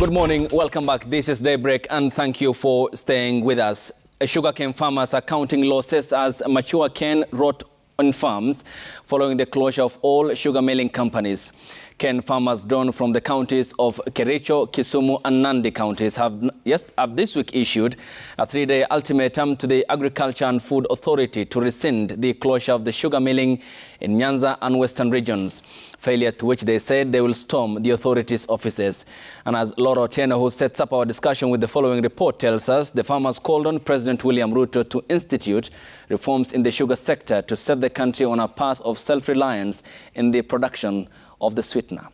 Good morning, welcome back. This is Daybreak and thank you for staying with us. Sugarcane farmers are counting losses as mature cane rot on farms following the closure of all sugar milling companies. Cane farmers drawn from the counties of Kericho, Kisumu and Nandi counties have this week issued a 3-day ultimatum to the Agriculture and Food Authority to rescind the closure of the sugar milling in Nyanza and Western regions, failure to which they said they will storm the authorities' offices. And as Laura Otieno, who sets up our discussion with the following report, tells us, the farmers called on President William Ruto to institute reforms in the sugar sector to set the country on a path of self-reliance in the production of the sweetener.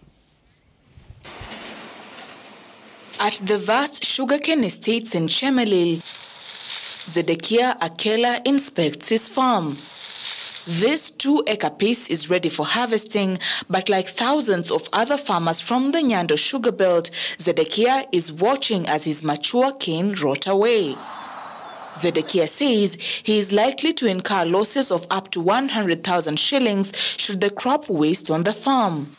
At the vast sugarcane estates in Chemelil, Zedekiah Akela inspects his farm. This 2-acre piece is ready for harvesting, but like thousands of other farmers from the Nyando sugar belt, Zedekiah is watching as his mature cane rot away. Zedekiah says he is likely to incur losses of up to 100,000 shillings should the crop waste on the farm.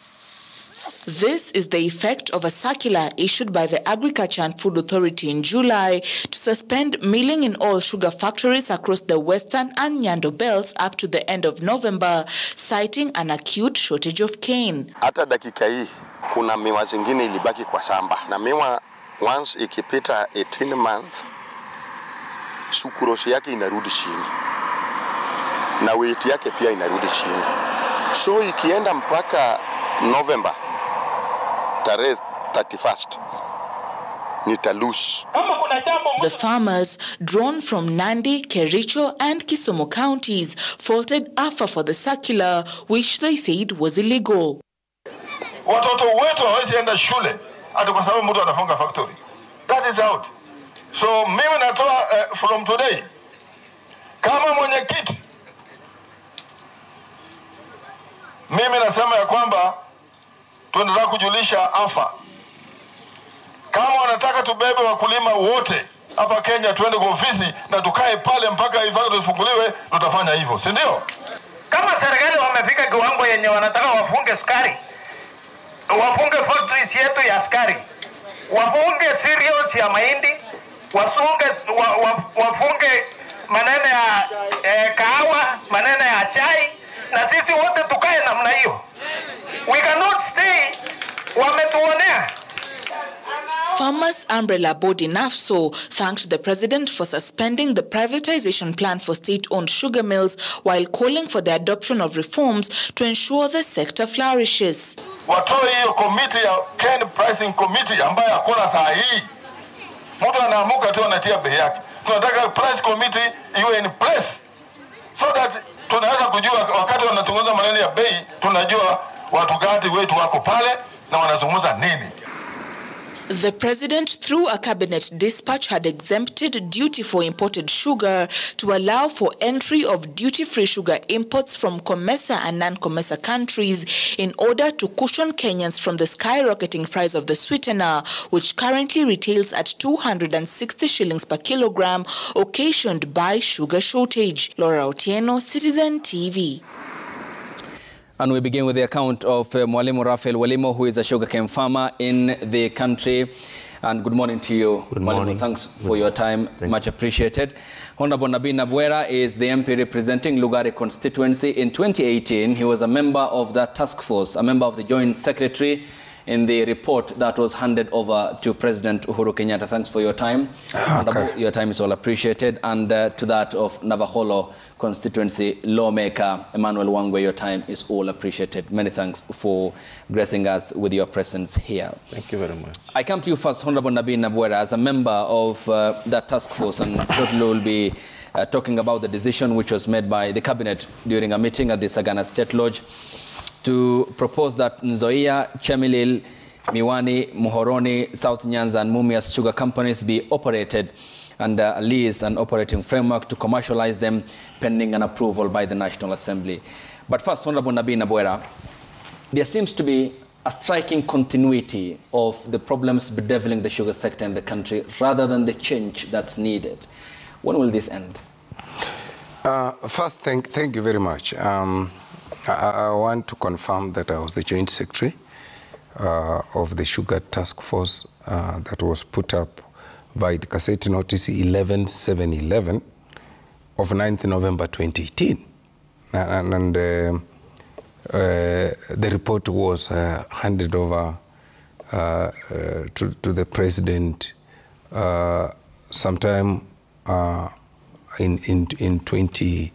This is the effect of a circular issued by the Agriculture and Food Authority in July to suspend milling in all sugar factories across the Western and Nyando belts up to the end of November, citing an acute shortage of cane. Hata dakika hii kuna miwa zingine ilibaki kwa shamba na miwa once ikipita 18 months sukurosi yake inarudi chini na weight yake pia inarudi chini, so ikienda mpaka November tarehe 31st nitalose. The farmers, drawn from Nandi, Kericho and Kisumu counties, faulted AFA for the circular, which they said was illegal. Watoto wetu hawezi enda shule hata kwa sababu mtu anafunga factory. That is out. So mimi natoa from today kama mwenyekiti, mimi nasema ya kwamba tunataka kujulisha AFA kama wanataka tubebe wakulima wote hapa Kenya tuende kwa ofisi na tukae pale mpaka factory ifunguliwe, tutafanya hivyo, si ndio? Kama serikali wamefika kiwango yenye wanataka wafunge sukari, wafunge factories yetu ya sukari, wafunge cereals ya mahindi, wafunge maneno ya kahawa, maneno ya chai, na sisi wote tukae namna hiyo. We cannot stay wametuonea. Farmers' umbrella body NAFSO thanked the president for suspending the privatization plan for state-owned sugar mills while calling for the adoption of reforms to ensure the sector flourishes. Watoe hiyo committee ya cane pricing committee ambayo hakuna saa hii. Mtu anaamuka tu anatia bei yake. Tunataka price committee iwe in place so that tunaweza kujua wakati wanatunguza maneno ya bei, tunajua watu gani wetu wako pale na wanazungumza nini. The president, through a cabinet dispatch, had exempted duty for imported sugar to allow for entry of duty-free sugar imports from COMESA and non-COMESA countries in order to cushion Kenyans from the skyrocketing price of the sweetener, which currently retails at 260 shillings per kilogram, occasioned by sugar shortage. Laura Otieno, Citizen TV. And we begin with the account of Mwalimu Raphael Walimo, who is a sugarcane farmer in the country. And good morning to you. Good morning. Thanks for your time. Much appreciated. Honorable Nabi Nabwera is the MP representing Lugari constituency. In 2018, he was a member of that task force, a member of the Joint Secretary in the report that was handed over to President Uhuru Kenyatta. Thanks for your time. Okay. Your time is all appreciated. And to that of Navaholo constituency lawmaker Emmanuel Wangwe, your time is all appreciated. Many thanks for gracing us with your presence here. Thank you very much. I come to you first, Honorable Nabi Nabwera, as a member of that task force, and shortly we'll be talking about the decision which was made by the cabinet during a meeting at the Sagana State Lodge to propose that Nzoia, Chemelil, Miwani, Muhoroni, South Nyanza and Mumias sugar companies be operated under a lease and operating framework to commercialize them pending an approval by the National Assembly. But first, Honorable Nabi Nabwera, there seems to be a striking continuity of the problems bedeviling the sugar sector in the country rather than the change that's needed. When will this end? First, thank you very much. I want to confirm that I was the Joint Secretary of the Sugar Task Force that was put up by the Cassette Notice 11711 of 9th November 2018. And the report was handed over to the President sometime in 2020.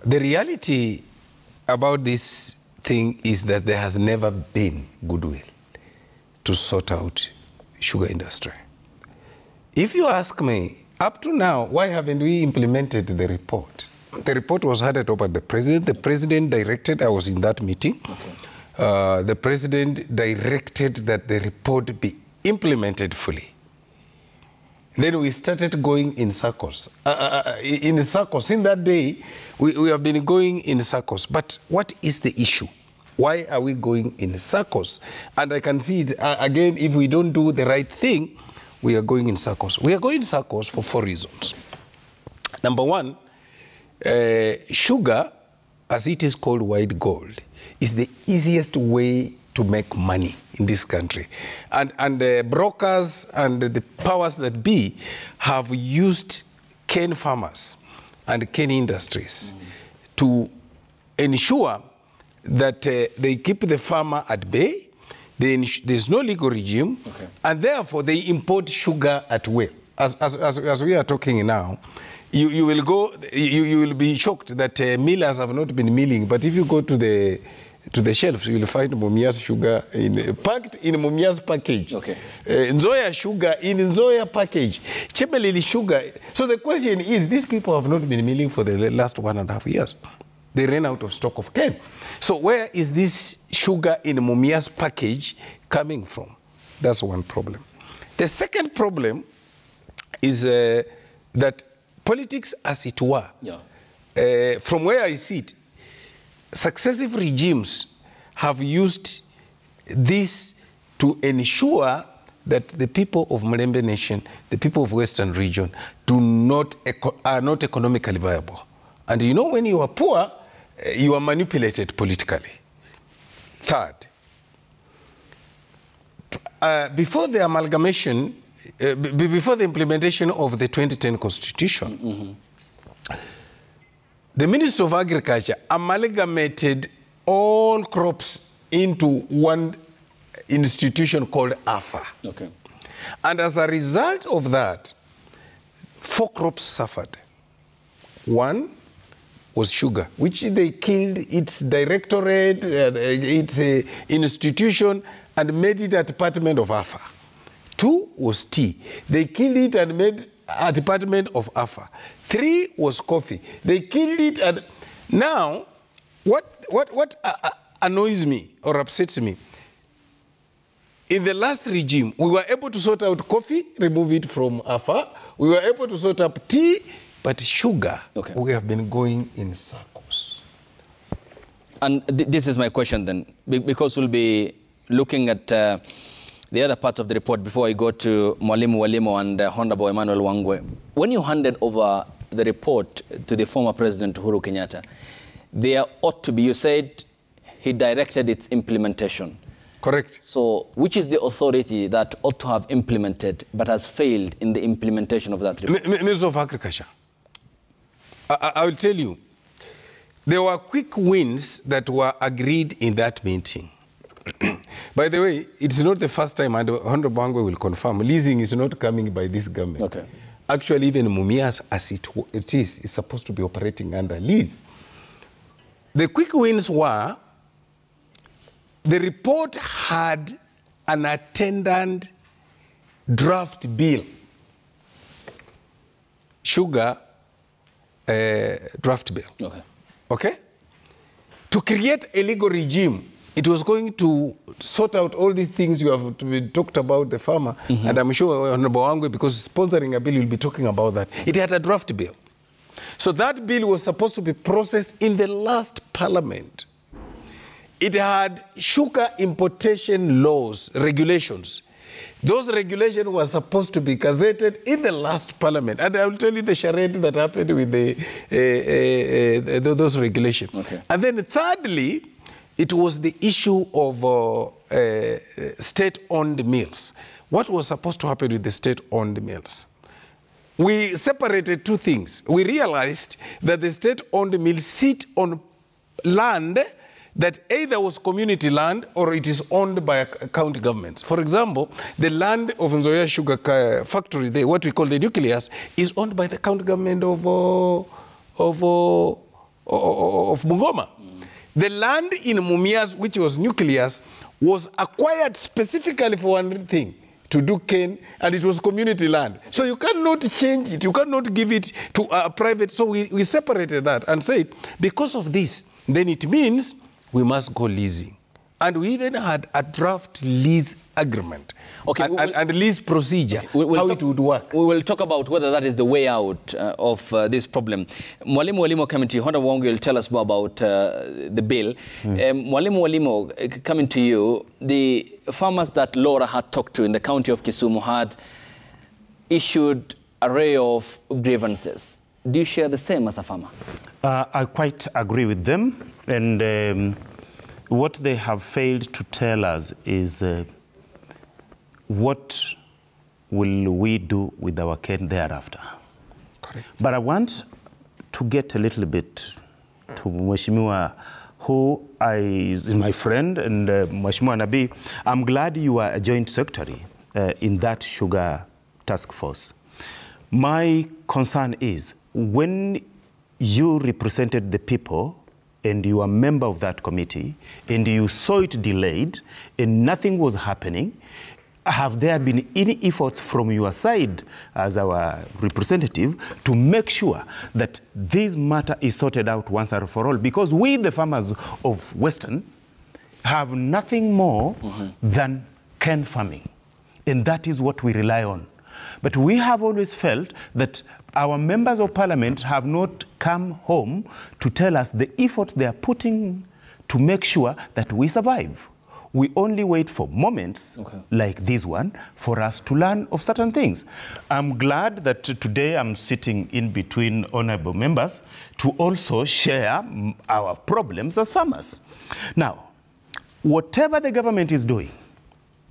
The reality about this thing is that there has never been goodwill to sort out sugar industry. If you ask me, up to now, why haven't we implemented the report? The report was handed over to the President. The President directed, I was in that meeting. Okay. The President directed that the report be implemented fully. Then we started going in circles. In that day, we have been going in circles. But what is the issue? Why are we going in circles? And I can see it, again, if we don't do the right thing, we are going in circles. We are going in circles for 4 reasons. Number one, sugar, as it is called white gold, is the easiest way to make money in this country. And the brokers and the powers that be have used cane farmers and cane industries to ensure that they keep the farmer at bay. There's no legal regime, okay. And therefore they import sugar at will. As we are talking now, you will go, you will be shocked that millers have not been milling. But if you go to the shelves, you will find Mumias sugar packed in Mumias package. Okay. Nzoia sugar in Nzoia package. Chemelili sugar. So the question is, these people have not been milling for the last 1.5 years. They ran out of stock of cane. So where is this sugar in Mumias package coming from? That's one problem. The second problem is that politics, as it were, from where I sit, successive regimes have used this to ensure that the people of Mlembe Nation, the people of Western region, are not economically viable. And you know, when you are poor, you are manipulated politically. Third, before the amalgamation, before the implementation of the 2010 Constitution, the Minister of Agriculture amalgamated all crops into one institution called AFA. Okay. And as a result of that, 4 crops suffered. One was sugar, which they killed its directorate, its institution, and made it a department of AFA. 2 was tea. They killed it and made a department of AFA. 3 was coffee. They killed it, and now, what annoys me or upsets me, in the last regime, we were able to sort out coffee, remove it from AFA. We were able to sort out tea, but sugar, okay, we have been going in circles. And this is my question then, because we'll be looking at the other part of the report before I go to Mwalimu Walimo and Honorable Emmanuel Wangwe. When you handed over the report to the former President Uhuru Kenyatta, there ought to be, you said, he directed its implementation. Correct. So which is the authority that ought to have implemented but has failed in the implementation of that report? Minister of Agriculture. I will tell you, there were quick wins that were agreed in that meeting. By the way, it's not the first time, and Honorable Wangwe will confirm, leasing is not coming by this government. Okay. Actually, even Mumias, as it is supposed to be operating under lease. The quick wins were, the report had an attendant draft bill, sugar draft bill. Okay. Okay? To create a legal regime, it was going to sort out all these things you have talked about, the farmer, and I'm sure Honorable Wangwe, because sponsoring a bill, will be talking about that. It had a draft bill. So that bill was supposed to be processed in the last parliament. It had sugar importation laws, regulations, Those regulations were supposed to be gazetted in the last parliament. And I will tell you the charade that happened with those regulations. Okay. And then thirdly, it was the issue of state-owned mills. What was supposed to happen with the state-owned mills? We separated two things. We realized that the state-owned mills sit on land that either was community land or it is owned by a county government. For example, the land of Nzoia Sugar Factory, what we call the nucleus, is owned by the county government of Bungoma. The land in Mumias, which was nucleus, was acquired specifically for one thing, to do cane, and it was community land. So you cannot change it, you cannot give it to a private. So we separated that and said, because of this, then it means we must go leasing. And we even had a draft lease agreement, okay, and lease procedure, how it would work. We will talk about whether that is the way out of this problem. Mwalimu Walimo coming to you, Honda Wong will tell us more about the bill. Mwalimu Walimo, coming to you, the farmers that Laura had talked to in the county of Kisumu had issued an array of grievances. Do you share the same as a farmer? I quite agree with them. And what they have failed to tell us is what will we do with our cane thereafter. Correct. But I want to get a little bit to Mheshimiwa, who is my friend, and Mheshimiwa Nabii. I'm glad you are a joint secretary in that sugar task force. My concern is when you represented the people and you are a member of that committee, and you saw it delayed, and nothing was happening, have there been any efforts from your side as our representative to make sure that this matter is sorted out once and for all? Because we, the farmers of Western, have nothing more than cane farming, and that is what we rely on. But we have always felt that our members of parliament have not come home to tell us the efforts they are putting to make sure that we survive. We only wait for moments like this one for us to learn of certain things. I'm glad that today I'm sitting in between honorable members to also share our problems as farmers. Now, whatever the government is doing,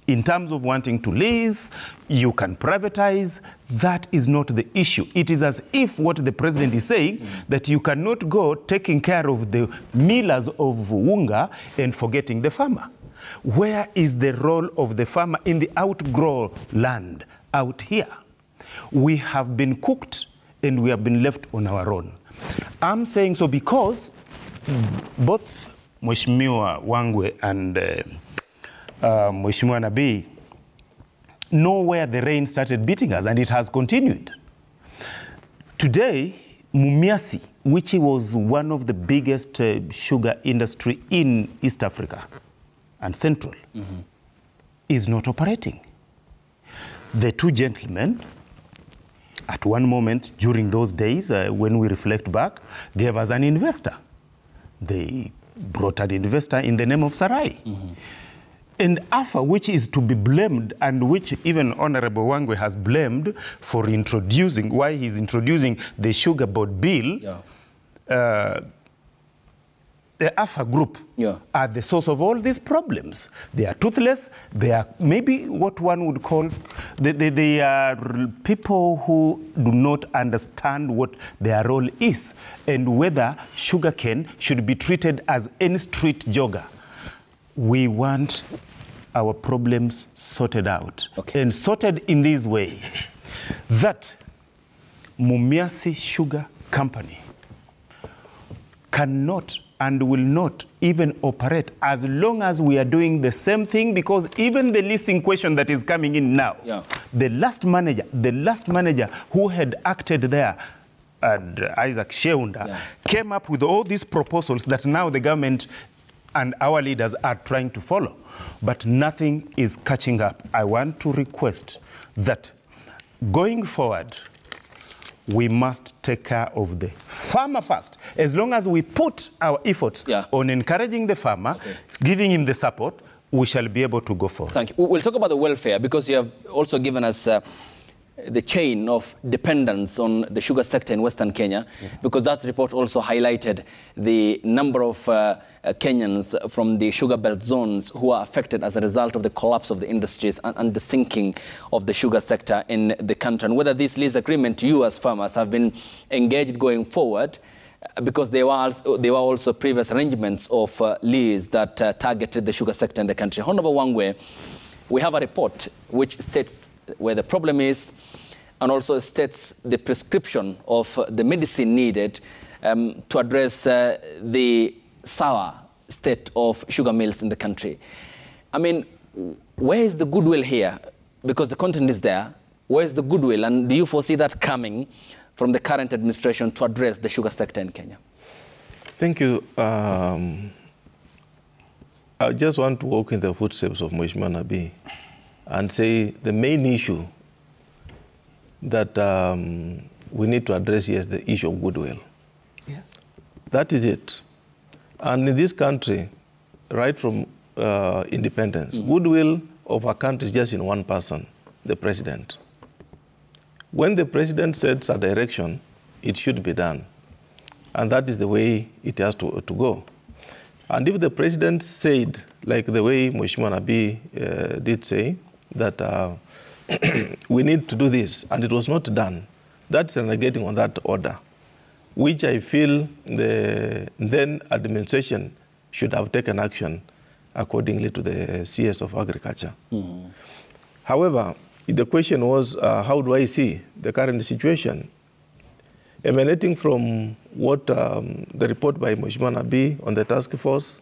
in terms of wanting to lease, you can privatize, that is not the issue. It is as if what the president is saying, that you cannot go taking care of the millers of Wunga and forgetting the farmer. Where is the role of the farmer in the outgrow land out here? We have been cooked and we have been left on our own. I'm saying so because both Mheshimiwa Wangwe and Mheshimiwa Nabii know where the rain started beating us, and it has continued. Today, Mumias, which was one of the biggest sugar industry in East Africa and Central, is not operating. The two gentlemen, at one moment during those days, when we reflect back, gave us an investor. They brought an investor in the name of Sarai. And AFA, which is to be blamed, and which even Honorable Wangwe has blamed for introducing, why he's introducing the Sugar Board Bill, the AFA group are the source of all these problems. They are toothless. They are maybe what one would call, they are people who do not understand what their role is and whether sugarcane should be treated as any street jogger. We want our problems sorted out, and sorted in this way, that Mumias Sugar Company cannot and will not even operate as long as we are doing the same thing, because even the leasing question that is coming in now, the last manager who had acted there, and Isaac Sheunda, came up with all these proposals that now the government and our leaders are trying to follow, but nothing is catching up. I want to request that going forward, we must take care of the farmer first. As long as we put our efforts on encouraging the farmer, giving him the support, we shall be able to go forward. Thank you. We'll talk about the welfare, because you have also given us the chain of dependence on the sugar sector in Western Kenya, because that report also highlighted the number of Kenyans from the sugar belt zones who are affected as a result of the collapse of the industries and the sinking of the sugar sector in the country. And whether this lease agreement, you as farmers have been engaged going forward, because there were also previous arrangements of lease that targeted the sugar sector in the country. Honorable Wangwe, we have a report which states where the problem is, and also states the prescription of the medicine needed to address the sour state of sugar mills in the country. I mean, where is the goodwill here? Because the content is there. Where is the goodwill? And do you foresee that coming from the current administration to address the sugar sector in Kenya? Thank you. I just want to walk in the footsteps of Mheshimiwa Nabii and say the main issue that we need to address here is the issue of goodwill. Yeah. That is it. And in this country, right from independence, goodwill of our country is just in one person, the president. When the president sets a direction, it should be done. And that is the way it has to go. And if the president said, like the way Mheshimiwa Nabii did say, that we need to do this, and it was not done, that's renegating on that order, which I feel the then administration should have taken action accordingly to the CS of Agriculture. However, the question was, how do I see the current situation? Emanating from what the report by Mheshimiwa Nabii on the task force,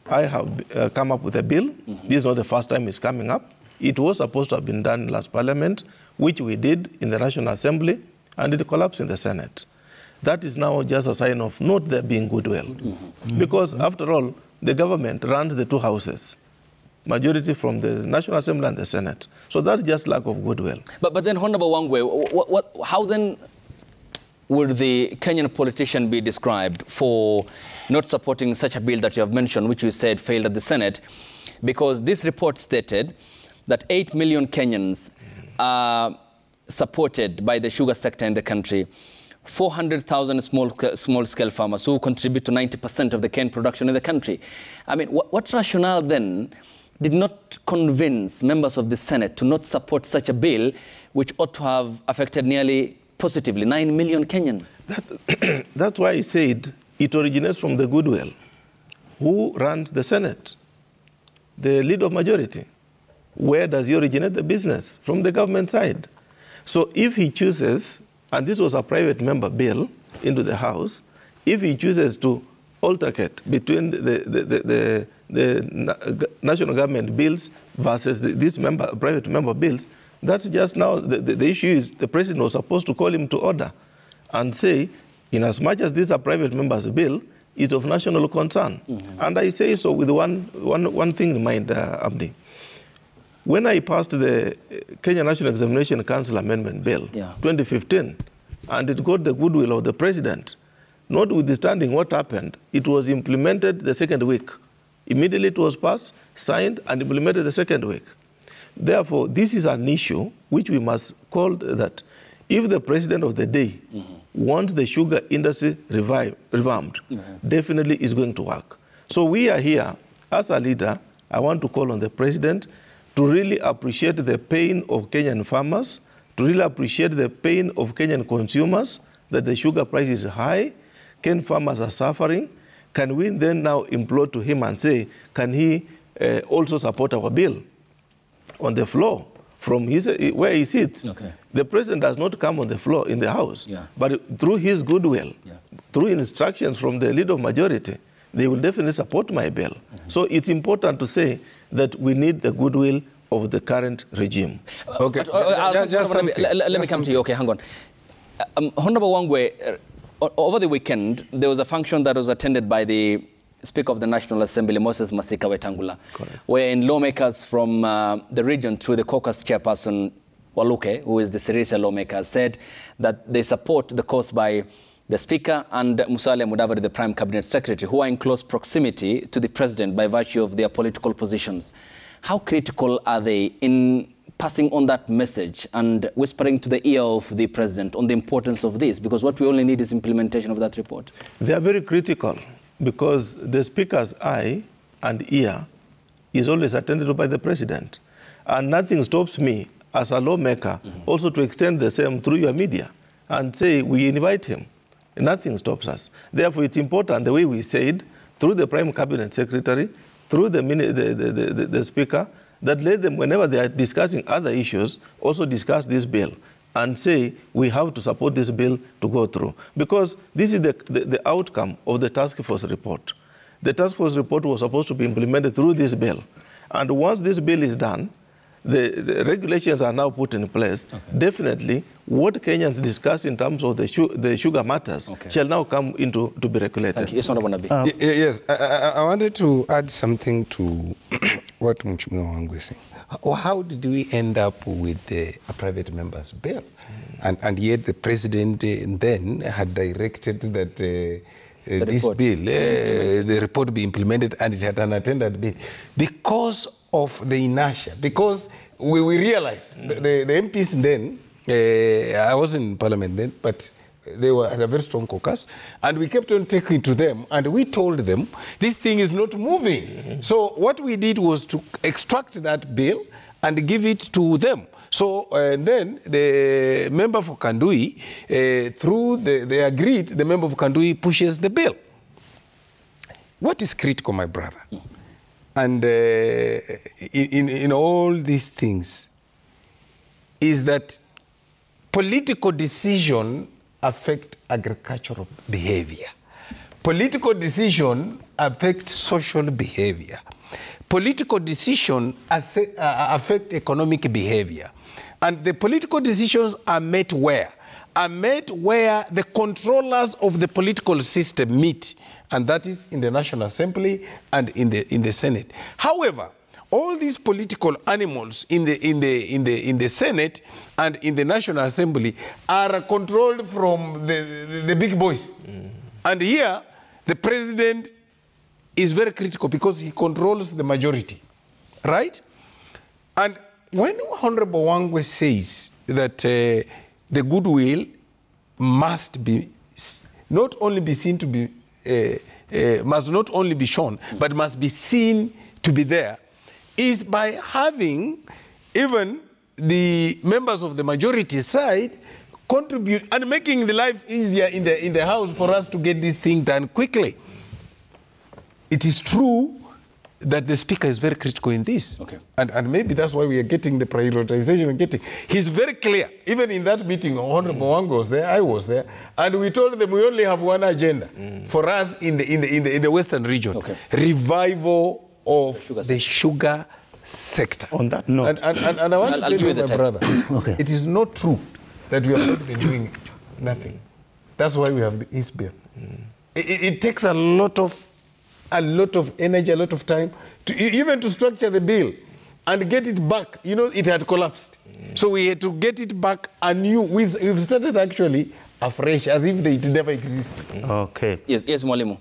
I have come up with a bill. This is not the first time it's coming up. It was supposed to have been done last Parliament, which we did in the National Assembly, and it collapsed in the Senate. That is now just a sign of not there being goodwill. Because after all, the government runs the two houses, majority from the National Assembly and the Senate. So that's just lack of goodwill. But then, Honorable Wangwe, how then would the Kenyan politician be described for not supporting such a bill that you have mentioned, which you said failed at the Senate? Because this report stated that 8 million Kenyans are supported by the sugar sector in the country, 400,000 small-scale farmers who contribute to 90% of the cane production in the country. I mean, what rationale then did not convince members of the Senate to not support such a bill, which ought to have affected nearly positively 9 million Kenyans? That's why I said it originates from the goodwill. Who runs the Senate? The leader of majority. Where does he originate the business? From the government side. So if he chooses, and this was a private member bill into the House, if he chooses to alternate between the national government bills versus these private member bills, that's just now the issue is the president was supposed to call him to order and say, in as much as this is a private member's bill, it's of national concern. And I say so with one thing in mind, Abdi. When I passed the Kenya National Examination Council Amendment Bill, 2015, and it got the goodwill of the president, notwithstanding what happened, it was implemented the second week. Immediately it was passed, signed, and implemented the second week. Therefore, this is an issue which we must call that if the president of the day wants the sugar industry revamped, definitely is going to work. So we are here, as a leader, I want to call on the president to really appreciate the pain of Kenyan farmers, to really appreciate the pain of Kenyan consumers, that the sugar price is high, Kenyan farmers are suffering. Can we then now implore to him and say, can he also support our bill on the floor from where he sits? The president does not come on the floor in the House, but through his goodwill, through instructions from the leader of majority, they will definitely support my bill. So it's important to say that we need the goodwill of the current regime. Okay. Let me come to you. Okay, hang on. Honorable Wangwe, over the weekend, there was a function that was attended by the Speaker of the National Assembly, Moses Masika Wetangula, wherein lawmakers from the region, through the caucus chairperson, Waluke, who is the Sirisia lawmaker, said that they support the course by The Speaker and Musalia Mudavadi, the Prime Cabinet Secretary, who are in close proximity to the President by virtue of their political positions. How critical are they in passing on that message and whispering to the ear of the President on the importance of this? Because what we only need is implementation of that report. They are very critical because the Speaker's eye and ear is always attended to by the President. And nothing stops me as a lawmaker also to extend the same through your media and say we invite him. Nothing stops us. Therefore, it's important the way we said through the Prime Cabinet Secretary, through the Speaker, that let them, whenever they are discussing other issues, also discuss this bill and say we have to support this bill to go through. Because this is the outcome of the task force report. The task force report was supposed to be implemented through this bill. And once this bill is done, the regulations are now put in place. Okay. Definitely, what Kenyans discuss in terms of the sugar matters shall now come into to be regulated. Thank you. Yes, Honorable Nabi. Yes, I wanted to add something to what Mheshimiwa wangu is saying. How did we end up with a private member's bill? And yet the President then had directed that this bill, the report be implemented, and it had an attendant bill. Because of the inertia, because we realized, the MPs then, I wasn't in Parliament then, but they had a very strong caucus, and we kept on taking to them, and we told them, this thing is not moving. So what we did was to extract that bill and give it to them. So then the member for Kandui, they agreed, the member for Kandui pushes the bill. What is critical, my brother? And in all these things is that political decision affect agricultural behavior. Political decision affect social behavior. Political decision affect economic behavior. And the political decisions are made where? Are made where the controllers of the political system meet, and that is in the National Assembly and in the Senate. However, all these political animals in the Senate and in the National Assembly are controlled from the big boys. And here, the President is very critical because he controls the majority, right? And when Honorable Wangwe says that the goodwill must be not only be seen to be must not only be shown, but must be seen to be there, is by having even the members of the majority side contribute and making the life easier in the House for us to get this thing done quickly. It is true that the Speaker is very critical in this. Okay. And maybe that's why we are getting the prioritization. He's very clear. Even in that meeting, Honorable Wang was there, I was there, and we told them we only have one agenda for us in the Western region. Okay. Revival of the sugar sector. On that note. And I want to tell you, my brother, it is not true that we have not been doing nothing. That's why we have the East Bill. It takes a lot of energy, a lot of time, even to structure the bill and get it back. You know, it had collapsed. So we had to get it back anew. We've started actually afresh, as if it never existed. Okay. Yes, Mwalimu.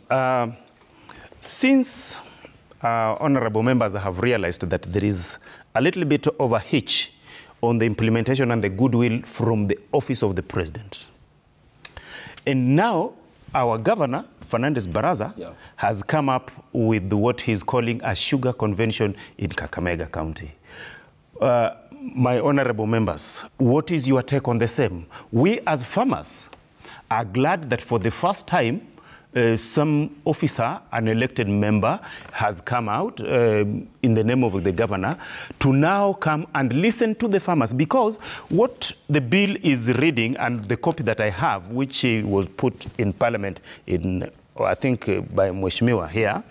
Since honorable members have realized that there is a little bit of a hitch on the implementation and the goodwill from the office of the President. And now our governor, Fernandez Baraza, has come up with what he's calling a sugar convention in Kakamega County. My honorable members, what is your take on the same? We as farmers are glad that for the first time, some officer, an elected member, has come out in the name of the governor to now come and listen to the farmers, because what the bill is reading and the copy that I have, which was put in Parliament in, I think, by Mheshimiwa here,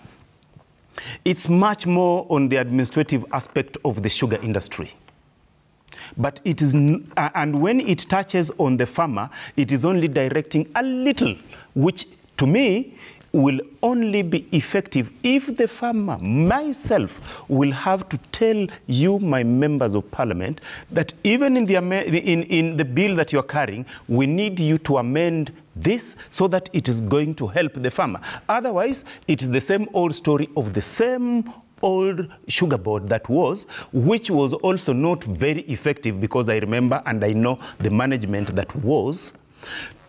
it's much more on the administrative aspect of the sugar industry. But it is, and when it touches on the farmer, it is only directing a little, which to me will only be effective if the farmer, myself, will have to tell you, my members of parliament, that even in the bill that you're carrying, we need you to amend this so that it is going to help the farmer. Otherwise, it is the same old story of the same old sugar board that was, which was also not very effective, because I remember and I know the management that was.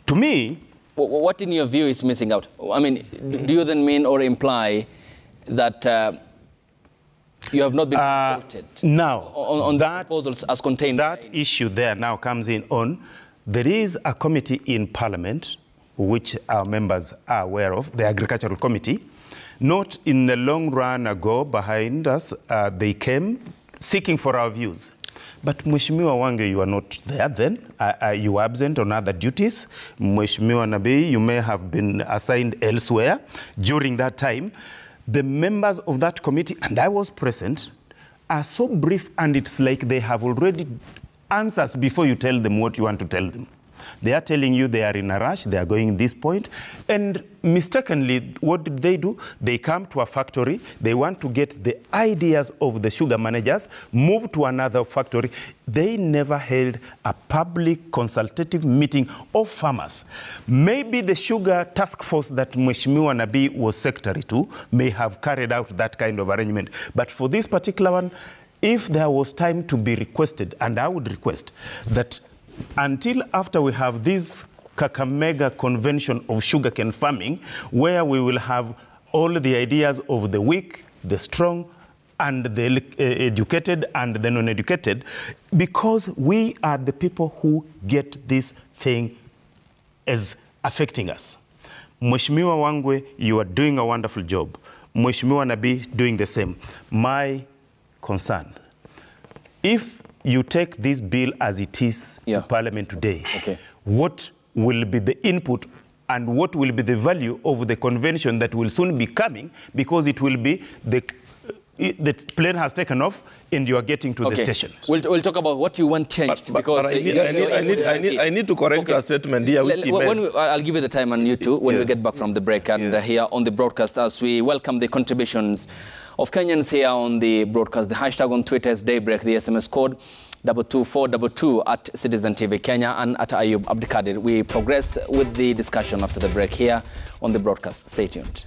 To me, what in your view is missing out? I mean, do you then mean or imply that you have not been consulted now on that proposals as contained? That issue there now comes in on, there is a committee in Parliament, which our members are aware of, the Agricultural Committee. Not in the long run ago behind us, they came seeking for our views. But Mheshimiwa Wange, you are not there then. You were absent on other duties. Mheshimiwa Nabii, you may have been assigned elsewhere during that time. The members of that committee, and I was present, are so brief, and it's like they have already answers before you tell them what you want to tell them. They are telling you they are in a rush, they are going this point, and mistakenly, what did they do? They come to a factory, they want to get the ideas of the sugar managers, move to another factory. They never held a public consultative meeting of farmers. Maybe the sugar task force that Mheshimiwa Nabii was secretary to may have carried out that kind of arrangement. But for this particular one, if there was time to be requested, and I would request that until after we have this Kakamega Convention of Sugarcane Farming, where we will have all the ideas of the weak, the strong, and the educated and the non-educated, because we are the people who get this thing as affecting us. Mheshimiwa Wangwe, you are doing a wonderful job. Mheshimiwa Nabii doing the same. My concern, if you take this bill as it is to Parliament today, what will be the input and what will be the value of the convention that will soon be coming, because it will be the plane has taken off and you are getting to the station. We'll talk about what you want changed, because I need to correct a statement here. I'll give you the time, and you too, when we get back from the break, and here on the broadcast, as we welcome the contributions of Kenyans here on the broadcast. The hashtag on Twitter is Daybreak, the SMS code 22422 at Citizen TV Kenya and at Ayub Abdikadir. We progress with the discussion after the break here on the broadcast. Stay tuned.